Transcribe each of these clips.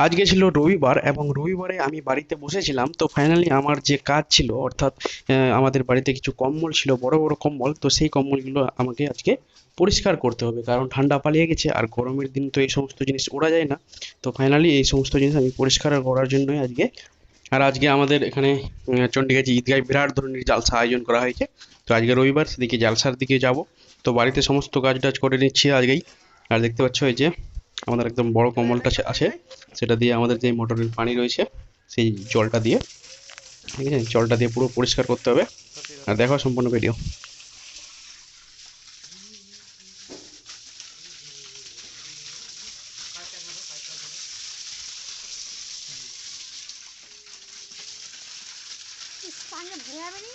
আজকে ছিল রবিবার এবং রবিবারে আমি বাড়িতে বসেছিলাম, তো ফাইনালি আমার যে কাজ ছিল অর্থাৎ আমাদের বাড়িতে কিছু কম্বল ছিল, বড় বড় কম্বল, তো সেই কম্বলগুলো আমাকে আজকে পরিষ্কার করতে হবে, কারণ ঠান্ডা পালিয়ে গেছে আর গরমের দিন তো এই সমস্ত জিনিস ওরা যায় না। তো ফাইনালি এই সমস্ত জিনিস আমি পরিষ্কার করার জন্যই আজকে। আর আজকে আমাদের এখানে চণ্ডীগড় ঈদগায় বিরাট ধরনের জালসা আয়োজন করা হয়েছে। তো আজকে রবিবার, সেদিকে জালসার দিকে যাব। তো বাড়িতে সমস্ত কাজ টাজ করে নিচ্ছি আজকেই। আর দেখতে পাচ্ছ এই যে আমাদের একদম বড় কম্বলটা আছে, সেটা দিয়ে আমাদের যে মোটরের পানি রয়েছে সেই জলটা দিয়ে, ঠিক আছে, জলটা দিয়ে পুরো পরিষ্কার করতে হবে। আর দেখো সম্পূর্ণ ভিডিও। পানি ভরে যাবে নি।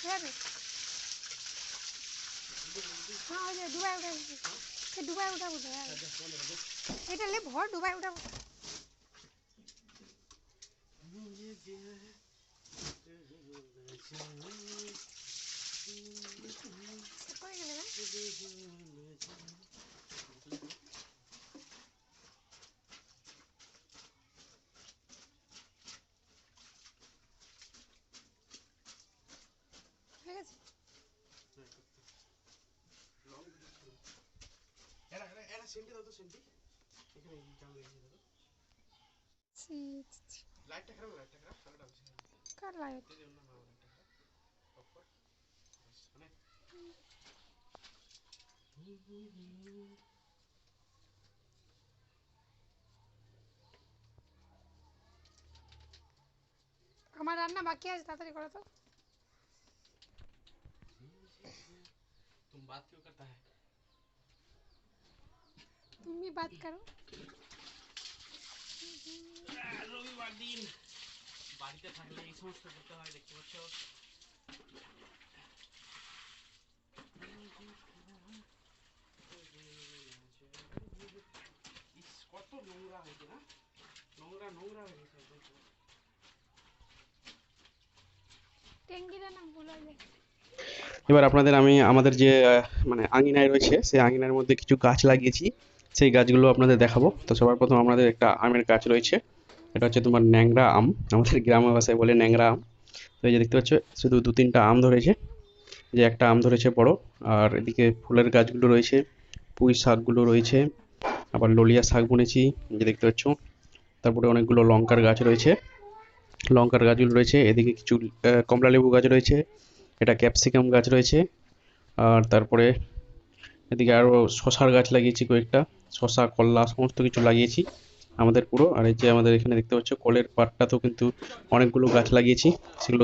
যাবে হ্যাঁ ওই যে ডুবাই উঠা ডুবাই উঠা উঠে এটা লে ভর ডুবাই উঠা করে গেলে না। ঠিক আছে কার লাইট আমার রান্না বাকি আছে, তাড়াতাড়ি করো তো। তুমি বাত করো। রবিবার দিন বাড়িতে থাকলে এই সমস্ত করতে হয়, দেখতে পাচ্ছ। কত নোংরা হয়েছে না, নোংরা নোংরা হয়ে গেছে একদম। টেঙ্গিটা না ভুল হয়ে যায়। এবার আপনাদের আমি আমাদের যে মানে আঙিনায় রয়েছে সেই আঙিনার মধ্যে কিছু গাছ লাগিয়েছি, সেই গাছগুলো আপনাদের দেখাবো। তো সবার প্রথম আমাদের একটা আমের গাছ রয়েছে, এটা হচ্ছে তোমার ন্যাংরা আম, আমাদের গ্রাম্য ভাষায় বলে ন্যাংরা আম। তো এই যে দেখতে পাচ্ছ শুধু দু তিনটা আম ধরেছে, যে একটা আম ধরেছে বড়। আর এদিকে ফুলের গাছগুলো রয়েছে, পুঁই শাকগুলো রয়েছে, আবার ললিয়া শাক বুনেছি, এই যে দেখতে পাচ্ছ। তারপরে অনেকগুলো লঙ্কার গাছ রয়েছে, লঙ্কার গাছগুলো রয়েছে, এদিকে কিছু কমলা লেবু গাছ রয়েছে, এটা ক্যাপসিকাম গাছ রয়েছে। আর তারপরে এদিকে আরো শশার গাছ লাগিয়েছি কয়েকটা, শশা কল্লা সমস্ত কিছু লাগিয়েছি আমাদের পুরো। আর এই যে আমাদের এখানে দেখতে পাচ্ছ কলের পাড়টাতেও কিন্তু অনেকগুলো গাছ লাগিয়েছি, সেগুলো